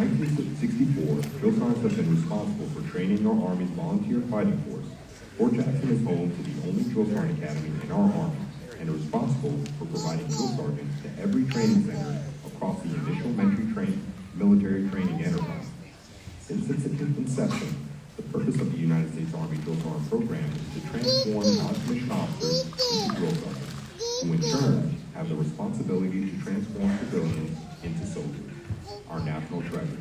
1964, drill sergeants have been responsible for training our Army's volunteer fighting force. Fort Jackson is home to the only drill sergeant academy in our Army, and is responsible for providing drill sergeants to every training center across the initial military training enterprise. Since its inception, the purpose of the United States Army Drill Sergeant Program is to transform non-commissioned officers into drill sergeants, who in turn have the responsibility to transform civilians into soldiers, our national treasure.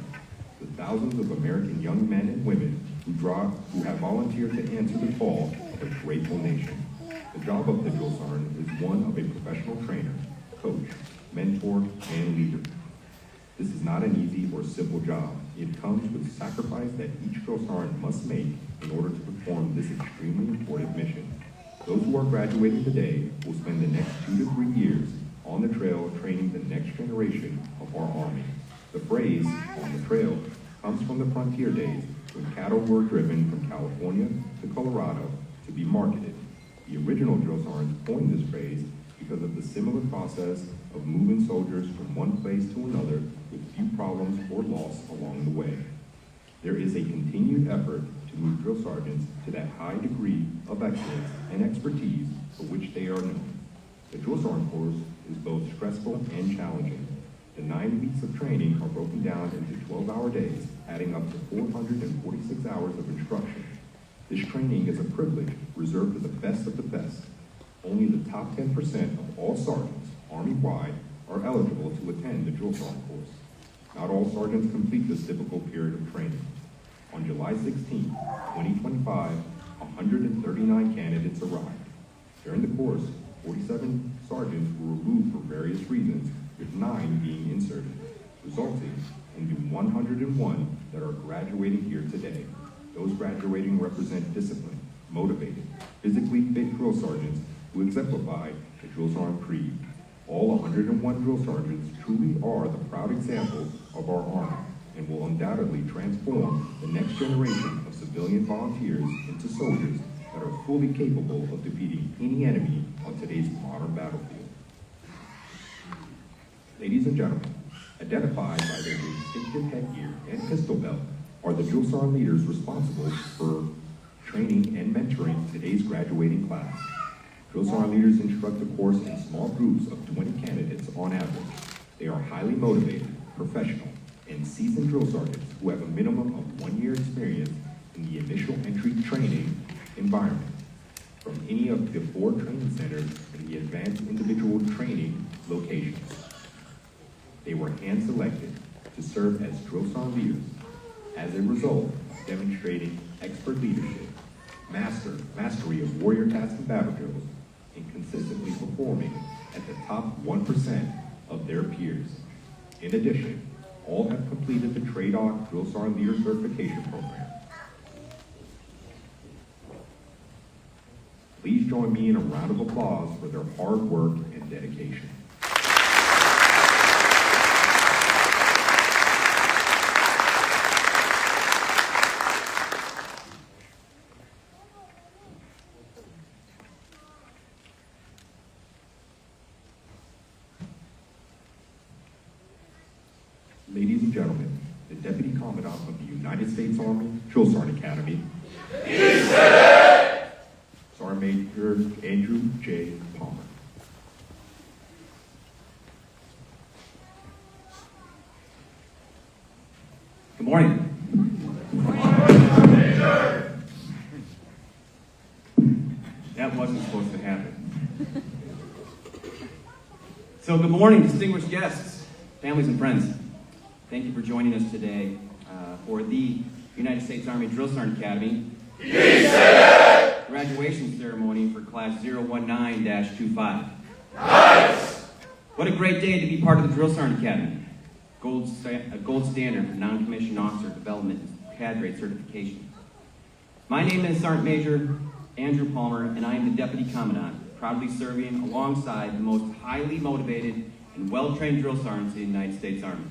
The thousands of American young men and women who have volunteered to answer the call of a grateful nation. The job of the drill sergeant is one of a professional trainer, coach, mentor, and leader. This is not an easy or simple job. It comes with sacrifice that each drill sergeant must make in order to perform this extremely important mission. Those who are graduating today will spend the next 2 to 3 years on the trail training the next generation of our Army. The phrase, on the trail, comes from the frontier days when cattle were driven from California to Colorado to be marketed. The original drill sergeants coined this phrase because of the similar process of moving soldiers from one place to another with few problems or loss along the way. There is a continued effort to move drill sergeants to that high degree of excellence and expertise for which they are known. The drill sergeant course is both stressful and challenging. The 9 weeks of training are broken down into 12-hour days, adding up to 446 hours of instruction. This training is a privilege reserved for the best of the best. Only the top 10% of all sergeants, Army-wide, are eligible to attend the drill sergeant course. Not all sergeants complete this difficult period of training. On July 16, 2025, 139 candidates arrived. During the course, 47 sergeants were removed for various reasons, with 9 being inserted, resulting in the 101 that are graduating here today. Those graduating represent disciplined, motivated, physically fit drill sergeants who exemplify the drill sergeant creed. All 101 drill sergeants truly are the proud example of our Army and will undoubtedly transform the next generation of civilian volunteers into soldiers that are fully capable of defeating any enemy on today's modern battlefield. Ladies and gentlemen, identified by their distinctive headgear and pistol belt are the drill sergeant leaders responsible for training and mentoring today's graduating class. Drill sergeant leaders instruct the course in small groups of 20 candidates on average. They are highly motivated, professional, and seasoned drill sergeants who have a minimum of 1 year experience in the initial entry training environment from any of the 4 training centers in the advanced individual training locations. They were hand-selected to serve as drill sergeant leaders, as a result, demonstrating expert leadership, mastery of warrior tasks and battle drills, and consistently performing at the top 1% of their peers. In addition, all have completed the TRADOC Drill Sergeant Leader Certification Program. Please join me in a round of applause for their hard work and dedication. Ladies and gentlemen, the Deputy Commandant of the United States Army Drill Sergeant Academy, Sergeant Major Andrew J. Palmer. Good morning. That wasn't supposed to happen. So good morning, distinguished guests, families and friends. Thank you for joining us today for the United States Army Drill Sergeant Academy graduation ceremony for Class 019-25. Nice! What a great day to be part of the Drill Sergeant Academy, a gold standard for non-commissioned officer development and cadre certification. My name is Sergeant Major Andrew Palmer, and I am the Deputy Commandant, proudly serving alongside the most highly motivated and well-trained drill sergeants in the United States Army.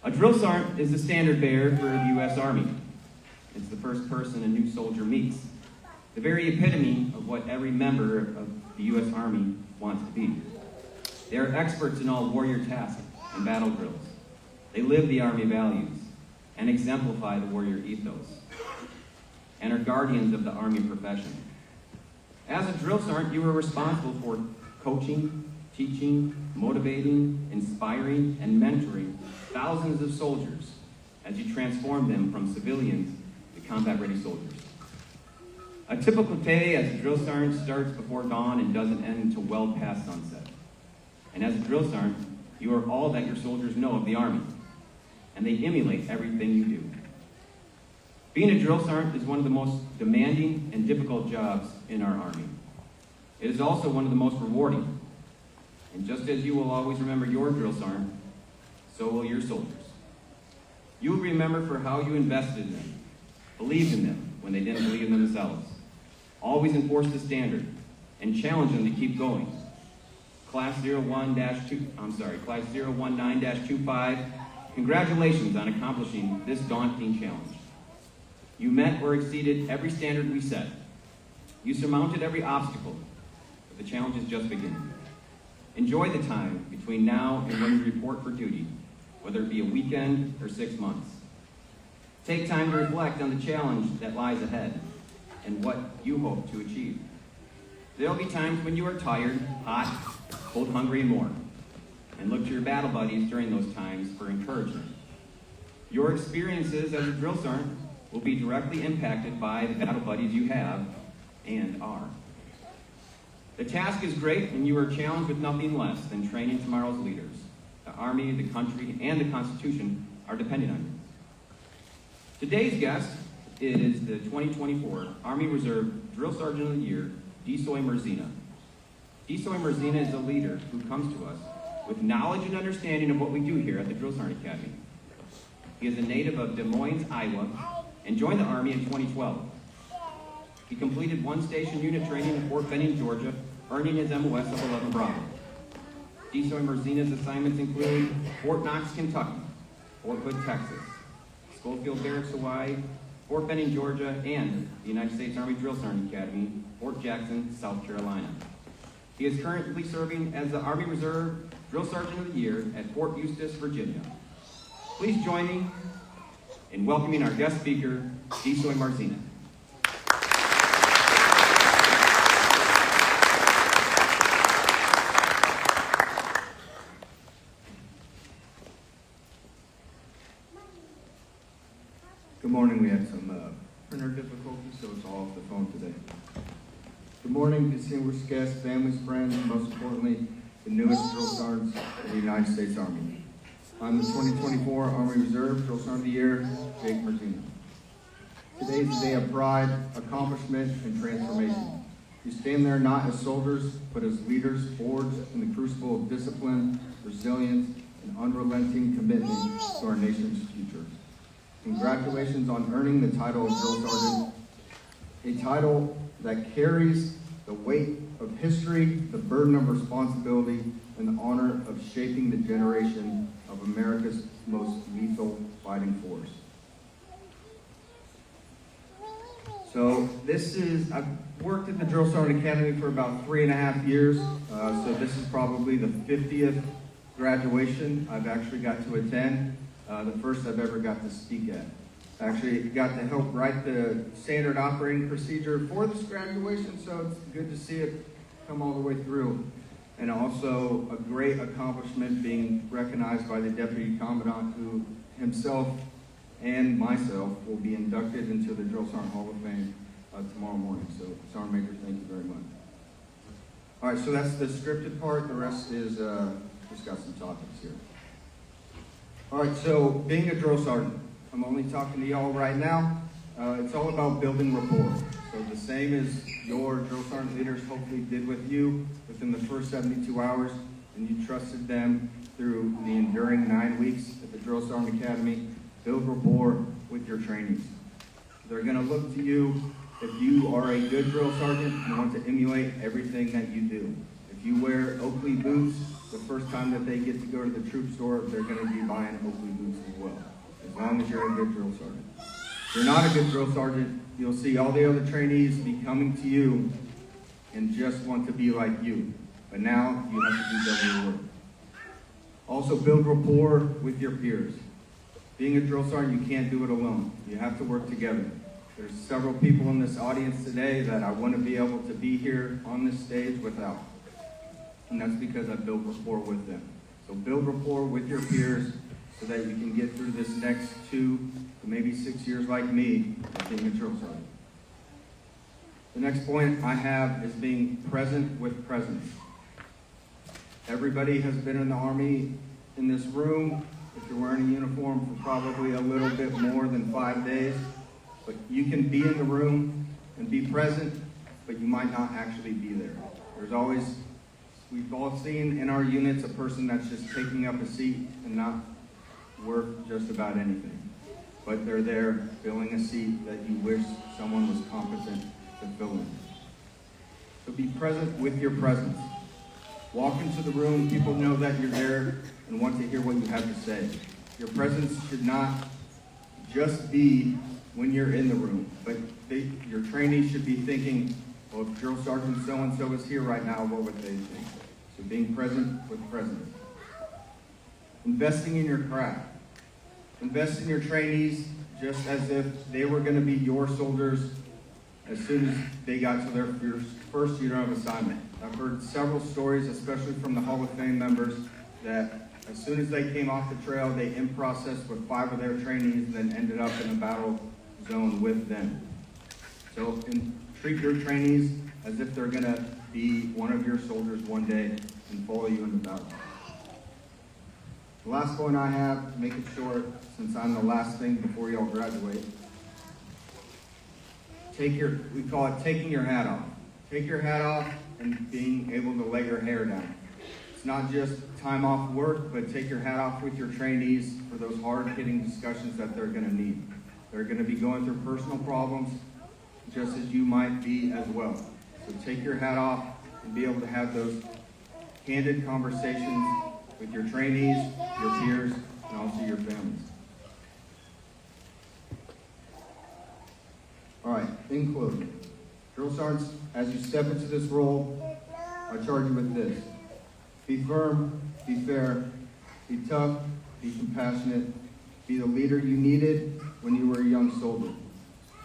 A drill sergeant is the standard bearer for the U.S. Army. It's the first person a new soldier meets, the very epitome of what every member of the U.S. Army wants to be. They are experts in all warrior tasks and battle drills. They live the Army values and exemplify the warrior ethos and are guardians of the Army profession. As a drill sergeant, you are responsible for coaching, teaching, motivating, inspiring, and mentoring thousands of soldiers as you transform them from civilians to combat-ready soldiers. A typical day as a drill sergeant starts before dawn and doesn't end until well past sunset. And as a drill sergeant, you are all that your soldiers know of the Army, and they emulate everything you do. Being a drill sergeant is one of the most demanding and difficult jobs in our Army. It is also one of the most rewarding. And just as you will always remember your drill sergeant, so will your soldiers. You will remember for how you invested in them, believed in them when they didn't believe in themselves, always enforced the standard, and challenged them to keep going. Class 019-25, congratulations on accomplishing this daunting challenge. You met or exceeded every standard we set. You surmounted every obstacle, but the challenge is just beginning. Enjoy the time between now and when you report for duty, whether it be a weekend or 6 months. Take time to reflect on the challenge that lies ahead and what you hope to achieve. There'll be times when you are tired, hot, cold, hungry, and more, and look to your battle buddies during those times for encouragement. Your experiences as a drill sergeant will be directly impacted by the battle buddies you have and are. The task is great, and you are challenged with nothing less than training tomorrow's leaders. The Army, the country, and the Constitution are dependent on you. Today's guest is the 2024 Army Reserve Drill Sergeant of the Year, Disoy Merzina. Disoy Merzina is a leader who comes to us with knowledge and understanding of what we do here at the Drill Sergeant Academy. He is a native of Des Moines, Iowa, and joined the Army in 2012. He completed one-station unit training in Fort Benning, Georgia, earning his MOS of 11 Bravo. Disoy Merzina's assignments include Fort Knox, Kentucky, Fort Hood, Texas, Schofield Barracks, Hawaii, Fort Benning, Georgia, and the United States Army Drill Sergeant Academy, Fort Jackson, South Carolina. He is currently serving as the Army Reserve Drill Sergeant of the Year at Fort Eustis, Virginia. Please join me in welcoming our guest speaker, Disoy Merzina. Good morning. We had some printer difficulties, so it's all off the phone today. Good morning, distinguished guests, families, friends, and most importantly, the newest drill sergeants of the United States Army. I'm the 2024 Army Reserve Drill Sergeant of the Year, Jake Merzina. Today is a day of pride, accomplishment, and transformation. You stand there not as soldiers, but as leaders forged in the crucible of discipline, resilience, and unrelenting commitment to our nation's future. Congratulations on earning the title of Drill Sergeant, a title that carries the weight of history, the burden of responsibility, and the honor of shaping the generation of America's most lethal fighting force. So I've worked at the Drill Sergeant Academy for about 3.5 years, so this is probably the 50th graduation I've actually got to attend. The first I've ever got to speak at. Actually got to help write the standard operating procedure for this graduation, so it's good to see it come all the way through. And also a great accomplishment being recognized by the Deputy Commandant, who himself and myself will be inducted into the Drill Sergeant Hall of Fame tomorrow morning. So, Sergeant Major, thank you very much. All right, so that's the scripted part. The rest is just got some topics here. All right, so being a drill sergeant, I'm only talking to y'all right now. It's all about building rapport. So the same as your drill sergeant leaders hopefully did with you within the first 72 hours, and you trusted them through the enduring 9 weeks at the Drill Sergeant Academy, build rapport with your trainees. They're going to look to you if you are a good drill sergeant and want to emulate everything that you do. If you wear Oakley boots, the first time that they get to go to the troop store, they're going to be buying Oakley boots as well, as long as you're a good drill sergeant. If you're not a good drill sergeant, you'll see all the other trainees be coming to you and just want to be like you. But now you have to do double your work. Also, build rapport with your peers. Being a drill sergeant, you can't do it alone. You have to work together. There's several people in this audience today that I want to be able to be here on this stage without. And that's because I built rapport with them. So build rapport with your peers so that you can get through this next 2 to maybe 6 years like me of being a drill sergeant. The next point I have is being present with presence. Everybody has been in the Army in this room, if you're wearing a uniform, for probably a little bit more than 5 days. But you can be in the room and be present, but you might not actually be there. There's always, we've all seen in our units a person that's just taking up a seat and not worth just about anything. But they're there filling a seat that you wish someone was competent to fill in. So be present with your presence. Walk into the room, people know that you're there and want to hear what you have to say. Your presence should not just be when you're in the room, but your trainees should be thinking, well, if Drill Sergeant so-and-so is here right now, what would they think? So being present with presence. Investing in your craft. Invest in your trainees just as if they were going to be your soldiers as soon as they got to their first unit of assignment. I've heard several stories, especially from the Hall of Fame members, that as soon as they came off the trail, they in-processed with 5 of their trainees and then ended up in a battle zone with them. So treat your trainees as if they're going to be one of your soldiers one day and follow you into battle. The last point I have, to make it short, since I'm the last thing before y'all graduate, we call it taking your hat off. Take your hat off and being able to lay your hair down. It's not just time off work, but take your hat off with your trainees for those hard-hitting discussions that they're going to need. They're going to be going through personal problems just as you might be as well. So take your hat off and be able to have those candid conversations with your trainees, your peers, and also your families. All right, in closing, drill sergeants, as you step into this role, I charge you with this. Be firm, be fair, be tough, be compassionate, be the leader you needed when you were a young soldier.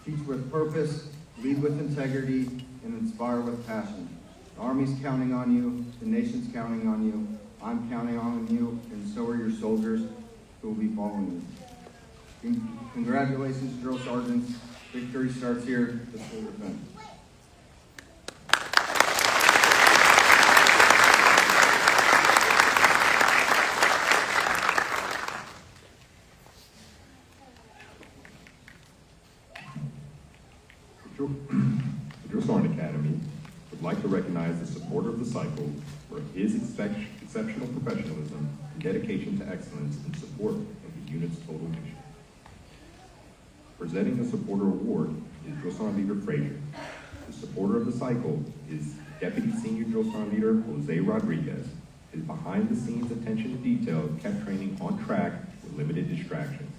Teach with purpose, lead with integrity, and inspire with passion. The Army's counting on you, the nation's counting on you, I'm counting on you, and so are your soldiers who will be following you. Congratulations, drill sergeants. Victory starts here. This will defend. The Drill Sergeant Academy would like to recognize the supporter of the cycle for his exceptional professionalism and dedication to excellence in support of the unit's total mission. Presenting the Supporter Award is Drill Sergeant Leader Frazier. The supporter of the cycle is Deputy Senior Drill Sergeant Leader Jose Rodriguez. His behind-the-scenes attention to detail kept training on track with limited distractions.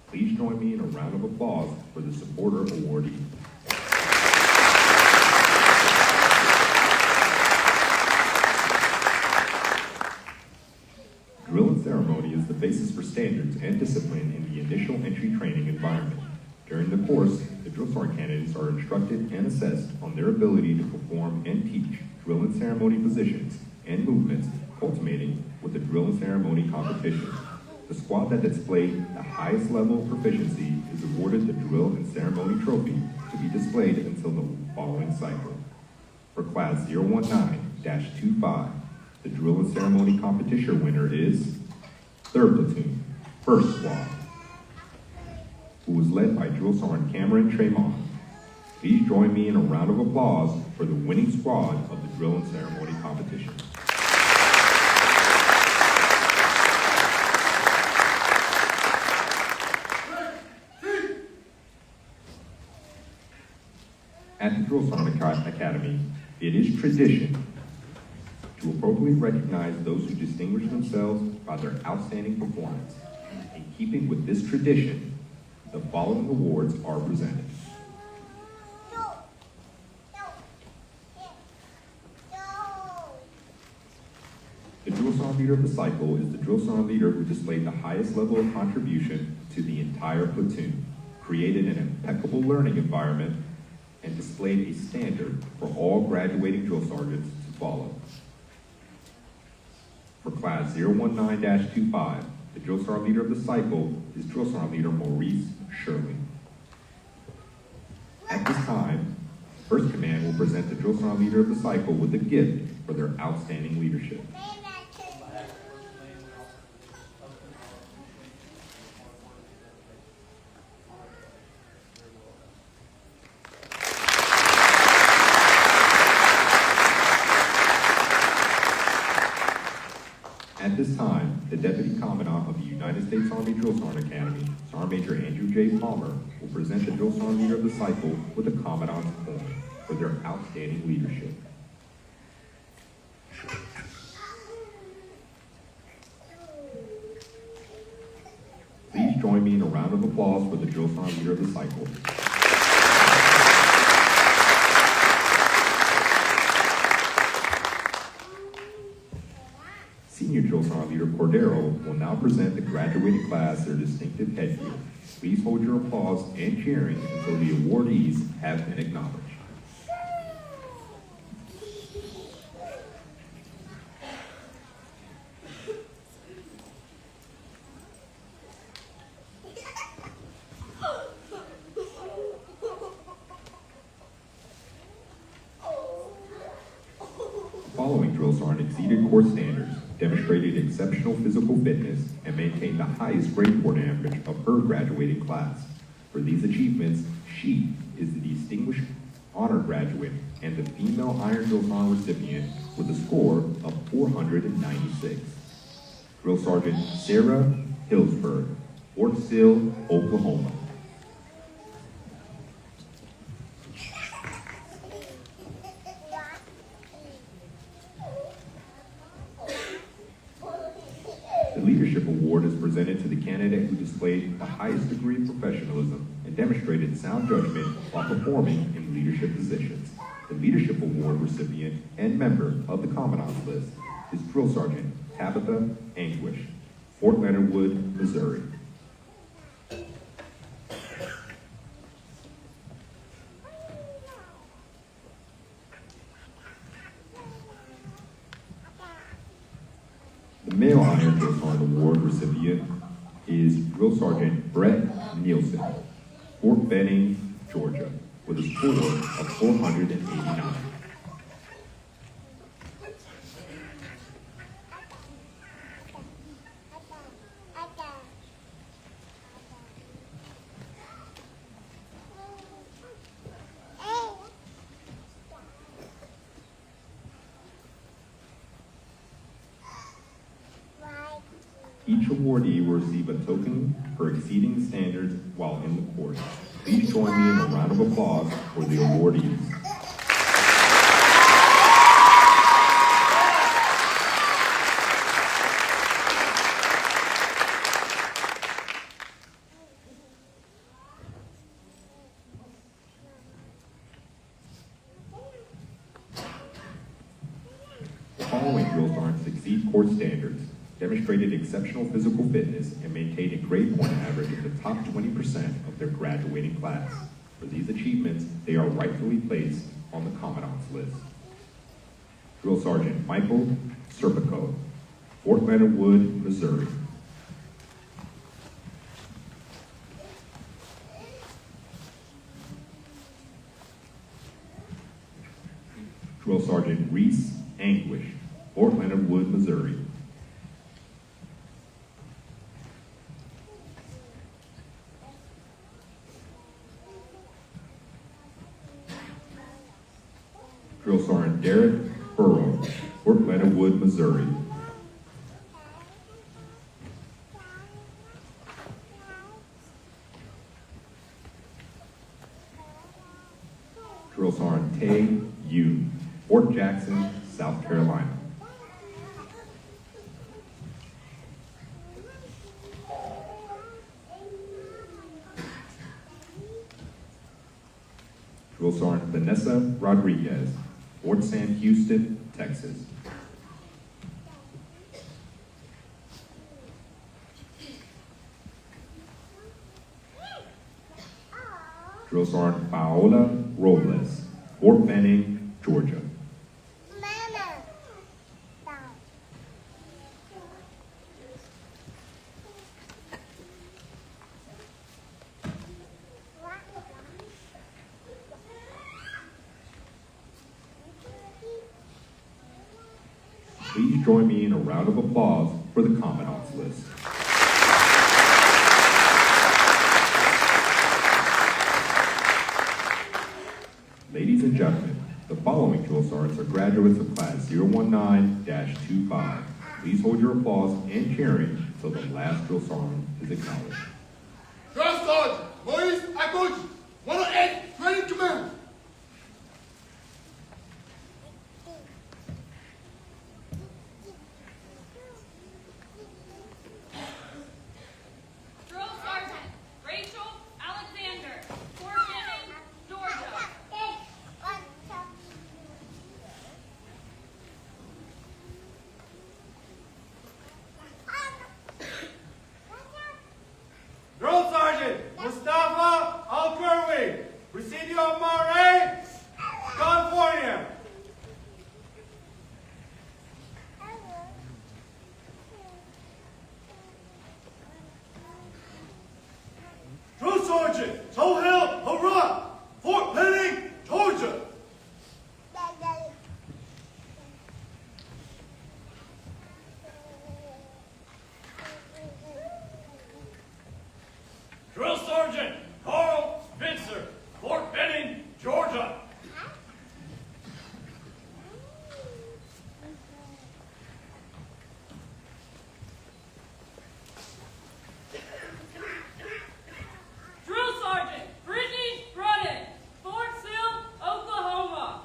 Please join me in a round of applause for the Supporter Awardee. Drill and ceremony is the basis for standards and discipline in the initial entry training environment. During the course, the drill sergeant candidates are instructed and assessed on their ability to perform and teach drill and ceremony positions and movements, culminating with the drill and ceremony competition. The squad that displayed the highest level of proficiency is awarded the drill and ceremony trophy to be displayed until the following cycle. For Class 019-25, the drill and ceremony competition winner is 3rd Platoon, 1st Squad, who was led by Drill Sergeant Cameron Tremont. Please join me in a round of applause for the winning squad of the drill and ceremony competition. At the Drill Sergeant Academy, it is tradition to appropriately recognize those who distinguish themselves by their outstanding performance. In keeping with this tradition, the following awards are presented. The Drill Drill Sergeant Leader of the Cycle is the Drill Sergeant Leader who displayed the highest level of contribution to the entire platoon, created an impeccable learning environment, and displayed a standard for all graduating drill sergeants to follow. For Class 019-25, the Drill Sergeant Leader of the Cycle is Drill Sergeant Leader Maurice Shirley. At this time, 1st Command will present the Drill Sergeant Leader of the Cycle with a gift for their outstanding leadership. At this time, the Deputy Commandant of the United States Army Drill Sergeant Academy, Sergeant Major Andrew J. Palmer, will present the Drill Sergeant Leader of the Cycle with a Commandant's Coin for their outstanding leadership. Please join me in a round of applause for the Drill Sergeant Leader of the Cycle. Senior Drill Sergeant Leader Cordero will now present the graduating class their distinctive headgear. Please hold your applause and cheering until the awardees have been acknowledged. Following drill sergeant exceeded course standards, demonstrated exceptional physical fitness, and maintained the highest grade point average of her graduating class. For these achievements, she is the Distinguished Honor Graduate and the female Iron Drill Sergeant recipient with a score of 496. Drill Sergeant Sarah Hillsberg, Fort Sill, Oklahoma. The Leadership Award is presented to the candidate who displayed the highest degree of professionalism and demonstrated sound judgment while performing in leadership positions. The Leadership Award recipient and member of the Commandant's List is Drill Sergeant Tabitha Anguish, Fort Leonard Wood, Missouri. The male Iron Drill Sergeant Award recipient is Drill Sergeant Brett Nielsen, Fort Benning, Georgia, with a score of 489. Each awardee will receive a token for exceeding the standards while in the course. Please join me in a round of applause for the awardees. The following drill sergeants exceed course standards, demonstrated exceptional physical fitness, and maintained a grade point average in the top 20% of their graduating class. For these achievements, they are rightfully placed on the Commandant's List. Drill Sergeant Michael Serpico, Fort Leonard Wood, Missouri. Drill Sergeant Reese Anguish, Fort Leonard Wood, Missouri. Drill Sergeant Derek Burrow, Fort Leonard Wood, Missouri. Drill Sergeant Tay Yoon, Fort Jackson, South Carolina. Drill Sergeant Vanessa Rodriguez, Fort Sam Houston, Texas. Drill Sergeant Paola Robles, Fort Benning, Georgia. Please join me in a round of applause for the Commandant's list. Ladies and gentlemen, the following drill sergeants are graduates of Class 019-25. Please hold your applause and cheering until the last drill sergeant is acknowledged. Drill Sergeant Maurice Aguchi, 108 Training Command. Drill Sergeant Rachel Alexander, Fort Benning, Georgia. Drill Sergeant Mustafa Al-Kurwi, Presidio Monterey, California. Drill Sergeant Sohail Harat, Fort Benning, Georgia. Drill Sergeant Carl Spitzer, Fort Benning, Georgia. Drill Sergeant Brittany Brudden, Fort Sill, Oklahoma.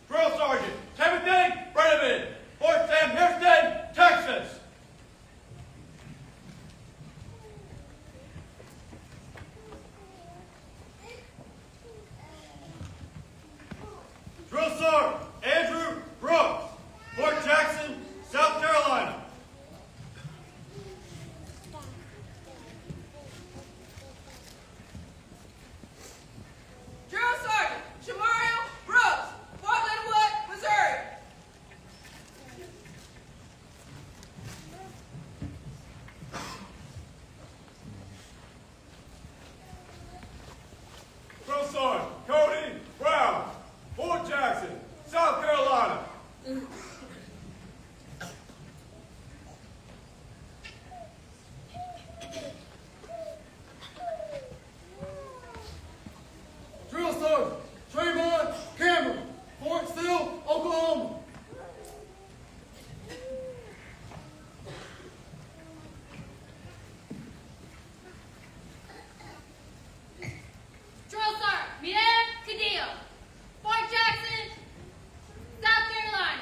Drill Sergeant Timothy Brenneman, Fort Sam Houston, Texas. Drill Sergeant Andrew Brooks, Fort Jackson, South Carolina. Drill Sergeant Shamario Brooks, Fort Linwood, Missouri. Drill Sergeant Cody Brown, Fort Jackson, South Carolina. Drill Sergeant Trayvon Cameron, Fort Sill, Oklahoma. Drill Sergeant Miguel Cadillo, Fort Jackson, South Carolina.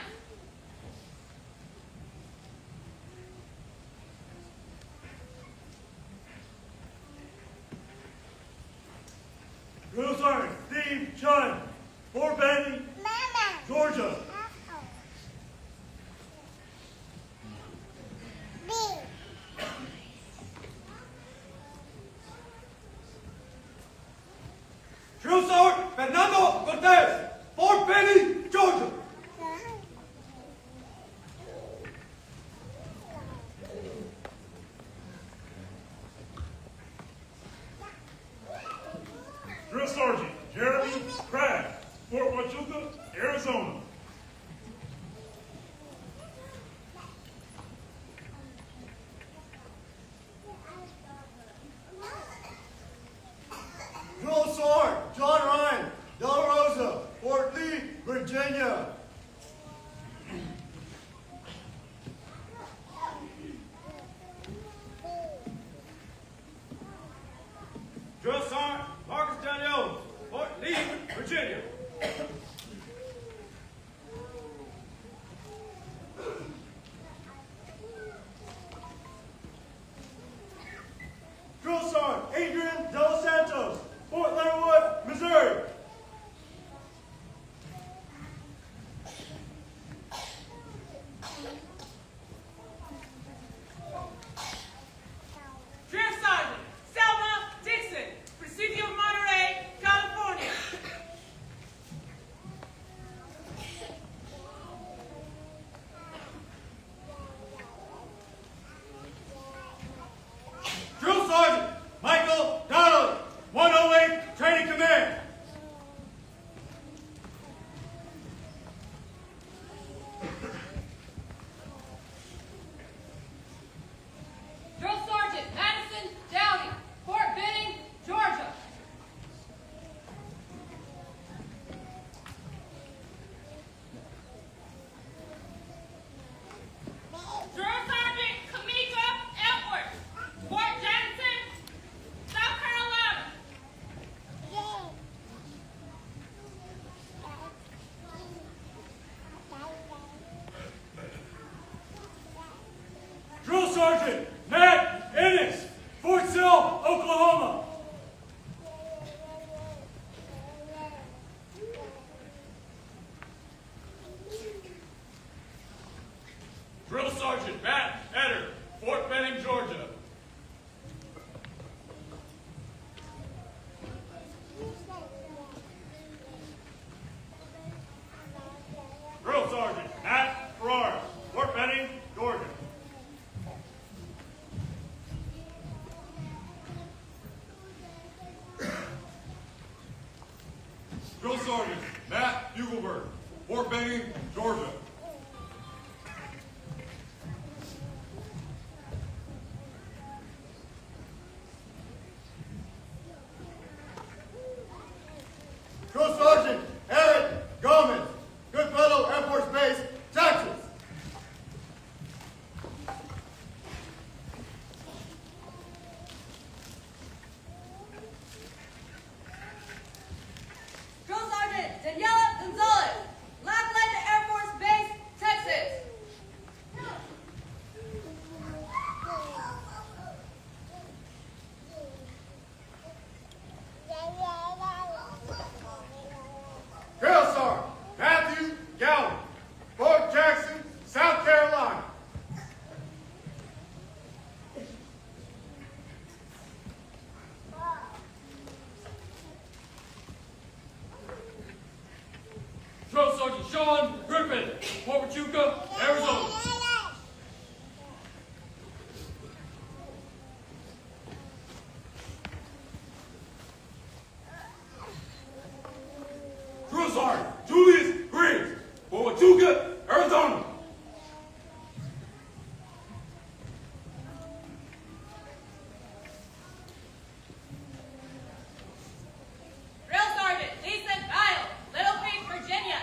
Drill Sergeant Steve Chun, Fort Benning, Georgia. Drill Sergeant Fernando Cortez, Fort Benning, Georgia. Drill Sergeant Jeremy Crabb, Fort Huachuca, Arizona. Benning, Georgia. Drill Sergeant Eric Gomez, Goodfellow Air Force Base, Texas. Drill Sergeant Daniela Gonzalez, Lackland Air Force Base, Texas. Drill Sergeant Matthew Galvin, Fort Jackson, South Carolina. Drill Sergeant Sean Griffin, Fort Huachuca, Arizona. Drill Sergeant Julius Griggs, Fort Huachuca, Arizona. Drill Sergeant Lisa Kyle, Little Creek, Virginia.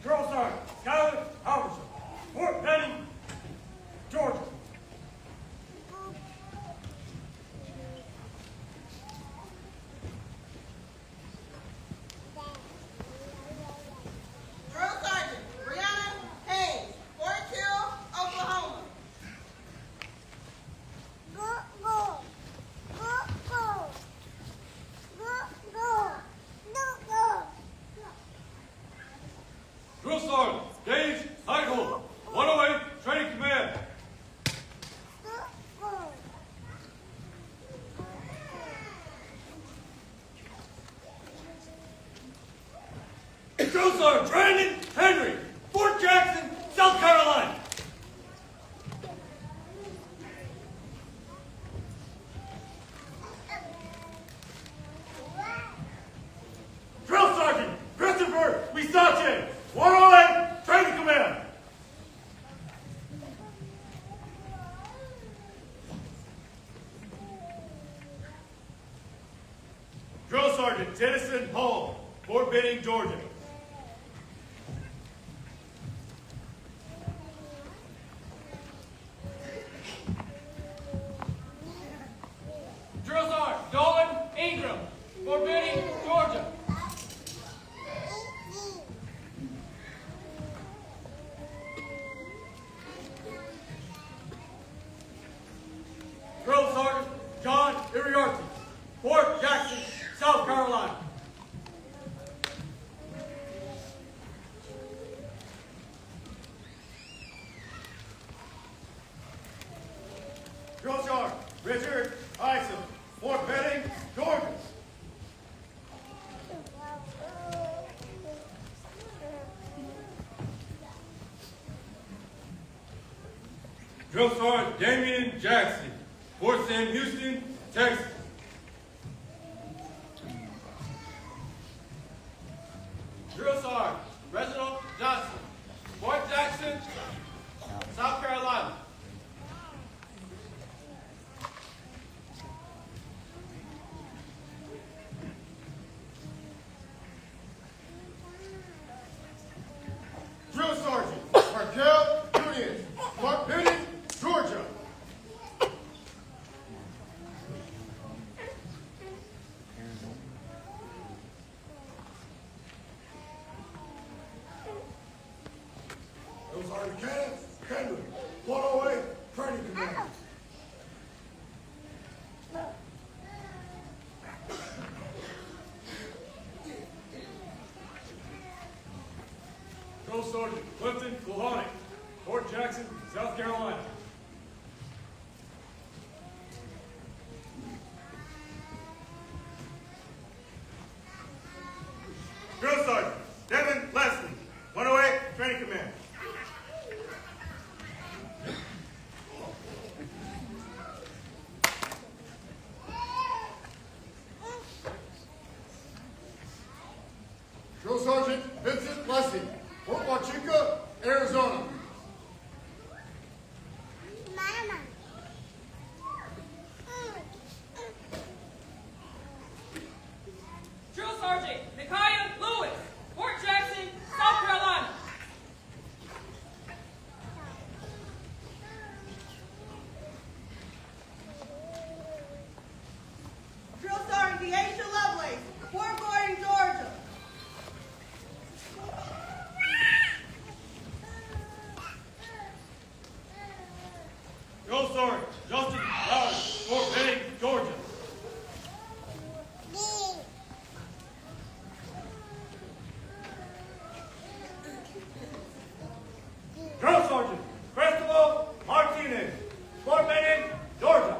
Drill Sergeant Skylar Halverson, Fort Benning, Georgia. Drill Sergeant Brianna Haynes, Fort Hill, Oklahoma. Drill Sergeant Gage Heigl, 108 Training Command. Drill Sergeant Brandon Henry, Fort Jackson, South Carolina. Drill Sergeant Christopher Wisache, 108 Training Command. Drill Sergeant Tennyson Hall, Fort Benning, Georgia. Drill Sergeant Dolan Ingram, Fort Benning, Georgia. Drill Sergeant John Iriarty, Fort Jackson, South Carolina. Drill Sergeant Richard Isom, Fort Benning, Georgia. Drill Sergeant Damian Jackson, Fort Sam Houston, Texas. Drill Sergeant Reginald Johnson, Fort Jackson, South Carolina. Drill Sergeant Raquel Nunez, Fort Benning, Georgia. Drill Sergeant Kenneth Kendrick, 108 Training Command. Drill Sergeant Clifton Kulhonic, Fort Jackson, South Carolina. Drill Sergeant Devin Leslie, 108 Training Command. Blessing, Fort Huachuca, Arizona. Drill Sergeant Micaiah Lewis, Fort Jackson, South Carolina. Drill Sergeant Deasia Lovelace, Fort Gordon, Georgia. Drill Sergeant Justin Lowry, Fort Benning, Georgia. Drill Sergeant Cristobal Martinez, Fort Benning, Georgia.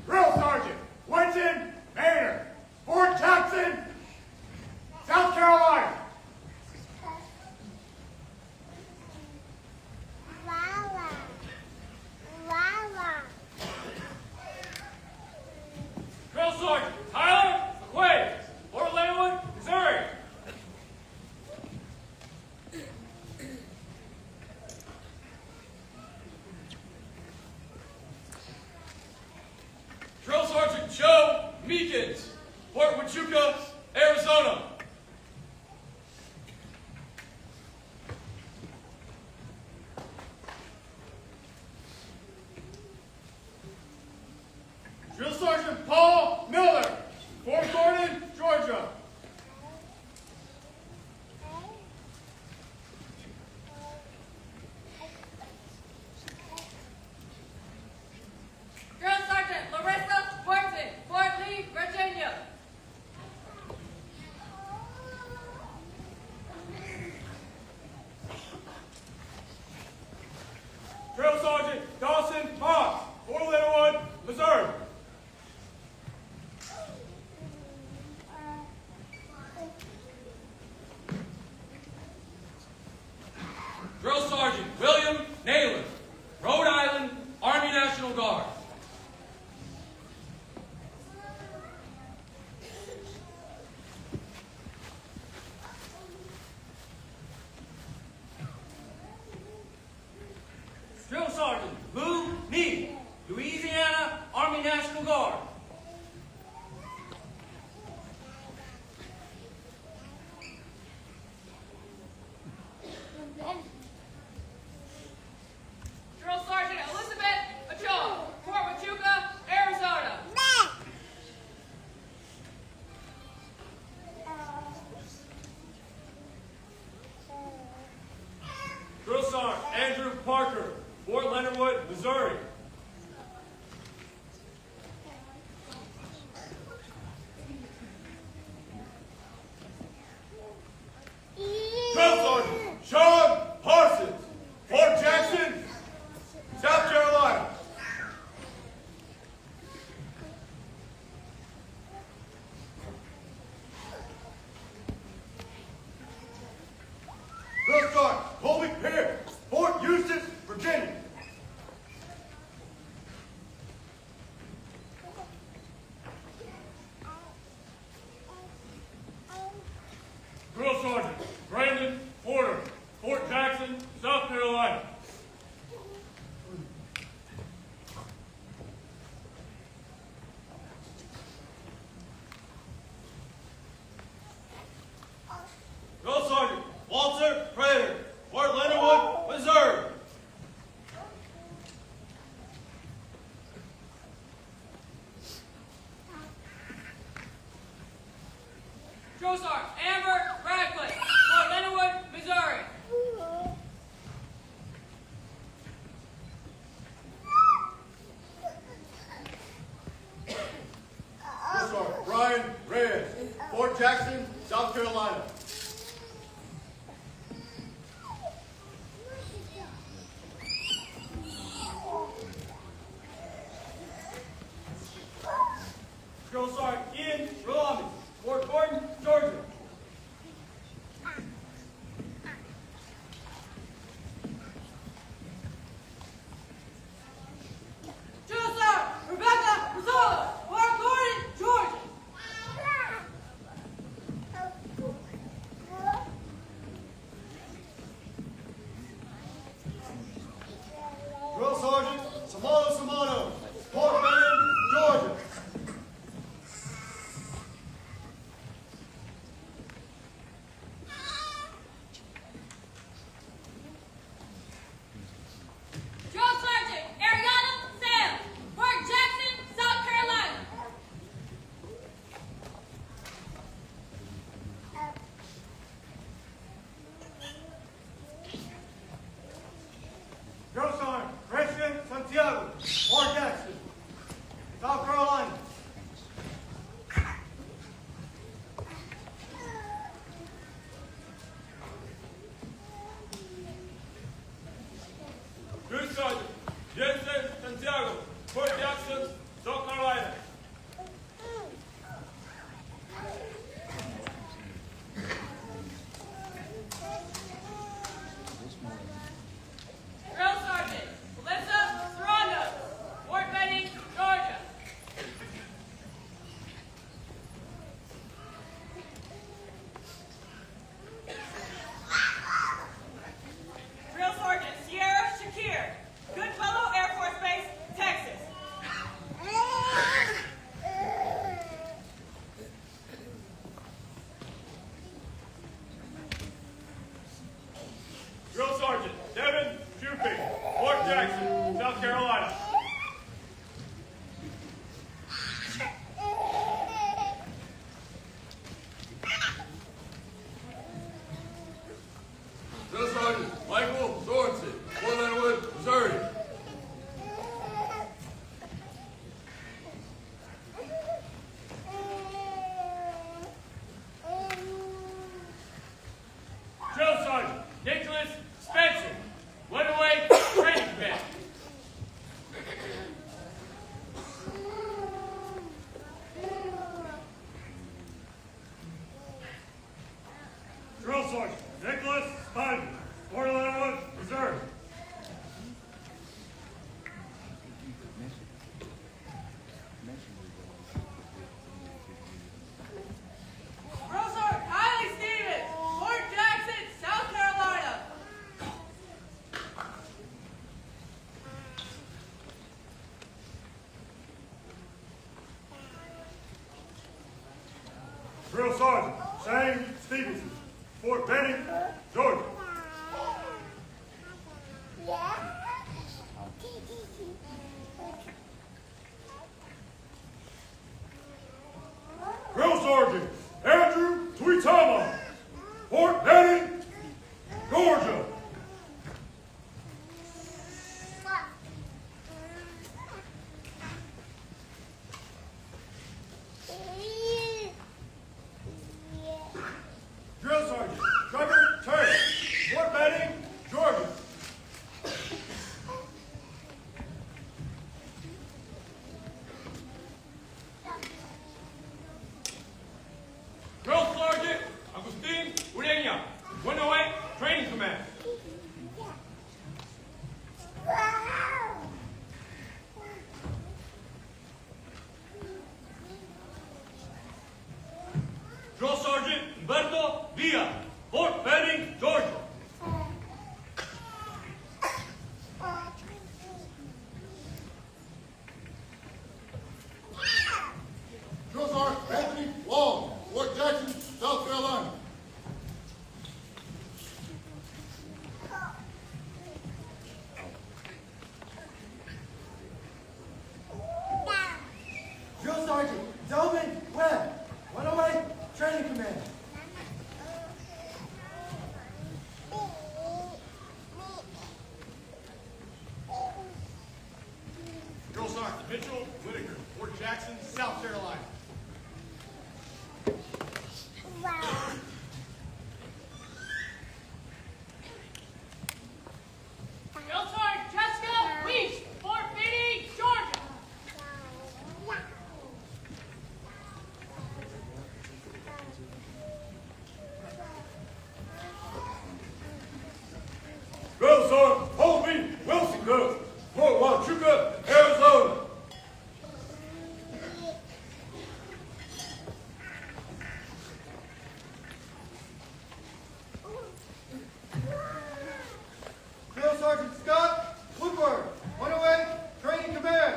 Drill Sergeant Quentin Maynard, Fort Jackson, South Carolina. Drill Sergeant Tyler McQuaid, Fort Leonard, Missouri. Drill Sergeant Joe Meekins, Fort Huachuca, Arizona. Drill Sergeant Paul Miller, Fort Gordon, Georgia. Drill Sergeant Larissa Boynton, Fort Lee, Virginia. Fort Jackson, South Carolina. Drill Sergeant Jensen Santiago, Fort Jackson, South Carolina. Drill Sergeant Melissa Serrano, Fort Benning, Georgia. Drill Sergeant Sierra Shakir, Goodfellow Air Force Base, Texas. Drill Sergeant Devin Shuping, Fort Jackson, South Carolina. Drill Sergeant Michael Sorensen, Fort Leonard Wood, Missouri. Drill Sergeant Nicholas Spencer, Runaway Training Command. Drill Sergeant Nicholas Spivey, Fort Leonard Wood, Missouri. Drill Sergeant Kylie Stevens, Fort Jackson, South Carolina. Drill Sergeant Shane Stevenson, Fort Benning, Georgia. Drill Sergeant Andrew Tweetama, Fort Benning, Georgia. Drill Sergeant Trevor Turner, Fort Benning, Georgia. Drill Sergeant Agustin Ureña, 108 Training Command. Drill Sergeant Humberto Villa, Fort Benning, Georgia. Drill Sergeant Anthony Long, Fort Jackson, South Carolina. Drill Sergeant Delvin Webb, 108 Training Command. Drill Sergeant Mitchell Whitaker, Fort Jackson, South Carolina. Drill Sergeant Jessica Weiss, Fort Benning, Georgia. Drill Sergeant Colby Wilson Cook, Fort Huachuca, Arizona. Drill Sergeant Scott Woodward, 108 Training Command.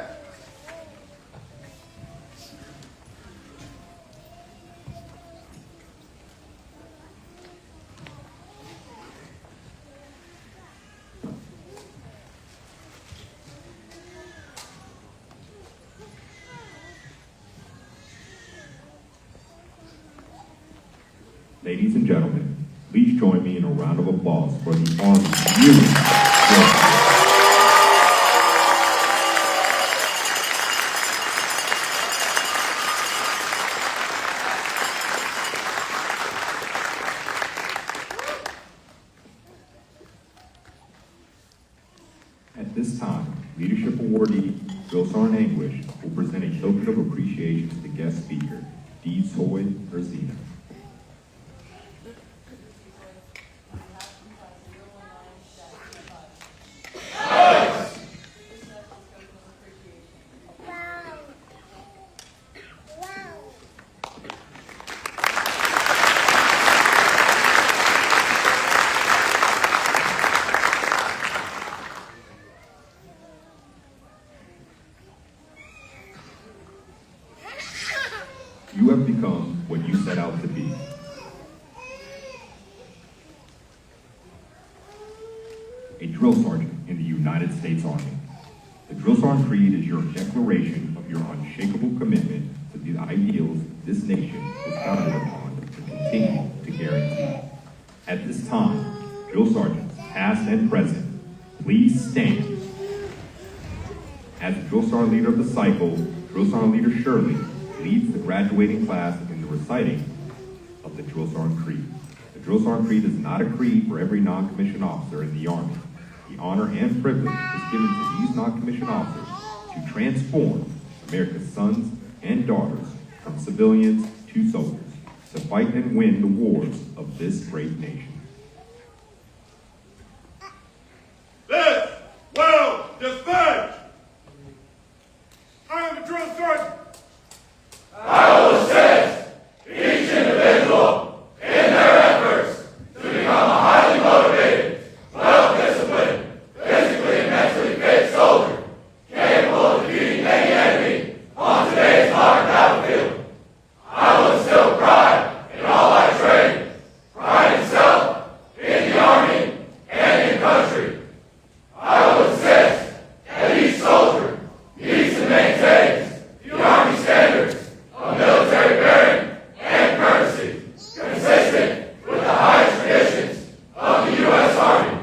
Ladies and gentlemen, please join me in a round of applause for the Army Unit. Leadership awardee, Drill Sergeant Anguish, will present a token of appreciation to the guest speaker, D. Soy Urzina. You have become what you set out to be. A drill sergeant in the United States Army. The Drill Sergeant Creed is your declaration of your unshakable commitment to the ideals this nation was founded upon to continue to guarantee. At this time, drill sergeants, past and present, please stand. As the drill sergeant leader of the cycle, Drill Sergeant Leader Shirley leads the graduating class in the reciting of the Drill Sergeant Creed. The Drill Sergeant Creed is not a creed for every non-commissioned officer in the Army. The honor and privilege is given to these non-commissioned officers to transform America's sons and daughters from civilians to soldiers to fight and win the wars of this great nation. This will defend. I am the drill sergeant. I will assist each individual in their efforts to become a highly motivated, well-disciplined, physically and mentally fit soldier, capable of defeating any enemy on today's modern battlefield. I will instill pride in all I train, pride in self, in the Army, and in country. I will insist that each soldier needs to maintain the Army standards of military bearing and courtesy, consistent with the highest traditions of the U.S. Army.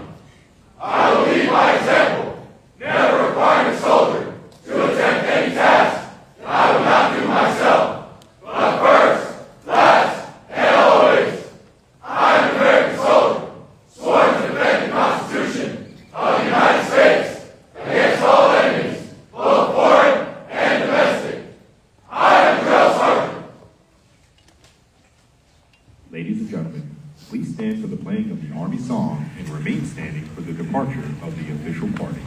I will lead by example, never requiring a soldier to attempt any task that I would not do myself. But first, last, and always, I am an American soldier, sworn to defend the Constitution of the United States against all enemies, both foreign and domestic. I am a drill sergeant. Ladies and gentlemen, please stand for the playing of the Army song and remain standing for the departure of the official party.